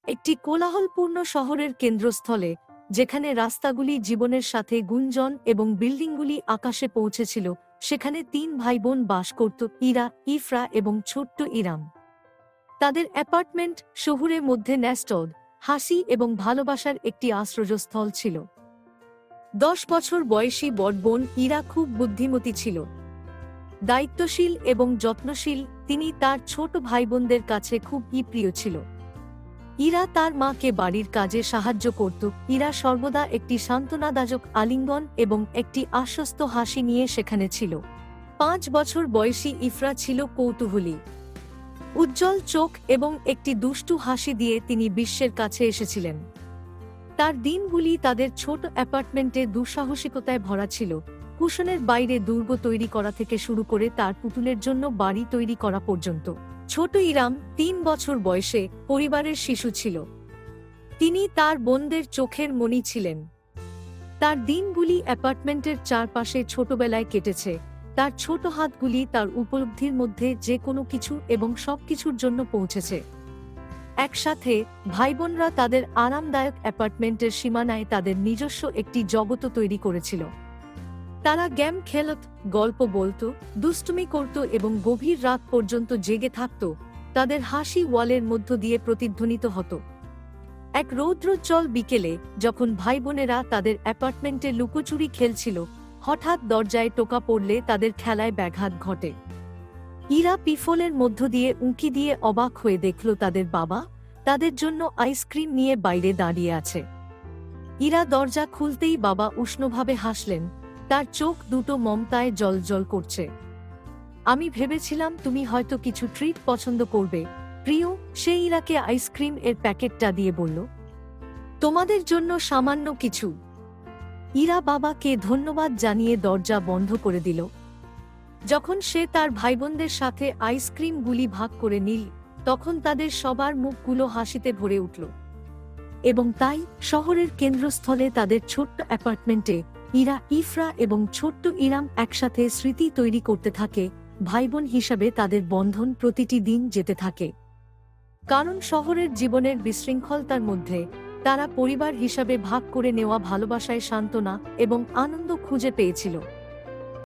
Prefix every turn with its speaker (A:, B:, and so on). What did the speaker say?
A: একটি কোলাহলপূর্ণ শহরের কেন্দ্রস্থলে, যেখানে রাস্তাগুলি জীবনের সাথে গুঞ্জন এবং বিল্ডিংগুলি আকাশে পৌঁছেছিল, সেখানে তিন ভাইবোন বাস করত: ইরা, ইফরা এবং ছোট্ট ইরাম। তাদের অ্যাপার্টমেন্ট শহুরে মধ্যে ন্যাস্টড, হাসি এবং ভালোবাসার একটি আশ্রয়স্থল ছিল। 10 বছর বয়সী বড় বোন ইরা খুব বুদ্ধিমতী ছিল, দায়িত্বশীল এবং যত্নশীল। তিনি তার ছোট ভাইবোনদের কাছে খুব প্রিয় ছিল। ইরা তার মাকে বাড়ির কাজে সাহায্য করত। ইরা সর্বদা একটি সান্ত্বনাদায়ক আলিঙ্গন এবং একটি আশ্বস্ত হাসি নিয়ে সেখানে ছিল। 5 বছর বয়সী ইফরা ছিল কৌতূহলী, উজ্জ্বল চোখ এবং একটি দুষ্টু হাসি দিয়ে তিনি বিশ্বের কাছে এসেছিলেন। তার দিনগুলি তাদের ছোট অ্যাপার্টমেন্টে দুঃসাহসিকতায় ভরা ছিল, কুশনের বাইরে দুর্গ তৈরি করা থেকে শুরু করে তার পুতুলের জন্য বাড়ি তৈরি করা পর্যন্ত। ছোট ইরাম 3 বছর বয়সে পরিবারের শিশু ছিল। তিনি তার বোনদের চোখের মণি ছিলেন। তার দিনগুলি অ্যাপার্টমেন্টের চারপাশে ছোটবেলায় কেটেছে। তার ছোট হাতগুলি তার উপলব্ধির মধ্যে যে কোনো কিছু এবং সবকিছুর জন্য পৌঁছেছে। একসাথে ভাইবোনরা তাদের আরামদায়ক অ্যাপার্টমেন্টের সীমানায় তাদের নিজস্ব একটি জগৎ তৈরি করেছিল। তারা গেম খেলত, গল্প বলত, দুষ্টুমি করত এবং গভীর রাত পর্যন্ত জেগে থাকত। তাদের হাসি ওয়ালের মধ্য দিয়ে প্রতিধ্বনিত হতো। এক রৌদ্রোজ্জ্বল বিকেলে, যখন ভাইবোনেরা তাদের অ্যাপার্টমেন্টে লুকোচুরি খেলছিল, হঠাৎ দরজায় টোকা পড়লে তাদের খেলায় ব্যাঘাত ঘটে। ইরা পিফলের মধ্য দিয়ে উঁকি দিয়ে অবাক হয়ে দেখল তাদের বাবা তাদের জন্য আইসক্রিম নিয়ে বাইরে দাঁড়িয়ে আছে। ইরা দরজা খুলতেই বাবা উষ্ণভাবে হাসলেন, তার চোখ দুটো মমতায় জ্বলজ্বল করছে। আমি ভেবেছিলাম তুমি হয়তো কিছু ট্রিট পছন্দ করবে, প্রিয়। সে ইরাকে আইসক্রিম এর প্যাকেটটা দিয়ে বলল, তোমাদের জন্য সামান্য কিছু। ইরা বাবাকে ধন্যবাদ জানিয়ে দরজা বন্ধ করে দিল। যখন সে তার ভাইবোনদের সাথে আইসক্রিমগুলি ভাগ করে নিল, তখন তাদের সবার মুখগুলো হাসিতে ভরে উঠল। এবং তাই শহরের কেন্দ্রস্থলে তাদের ছোট্ট অ্যাপার্টমেন্টে ইরা, ইফরা এবং ছোট্ট ইরাম একসাথে স্মৃতি তৈরি করতে থাকে। ভাইবোন হিসাবে তাদের বন্ধন প্রতিটি দিন যেতে থাকে, কারণ শহরের জীবনের বিশৃঙ্খলতার মধ্যে তারা পরিবার হিসাবে ভাগ করে নেওয়া ভালোবাসায় সান্ত্বনা এবং আনন্দ খুঁজে পেয়েছিল।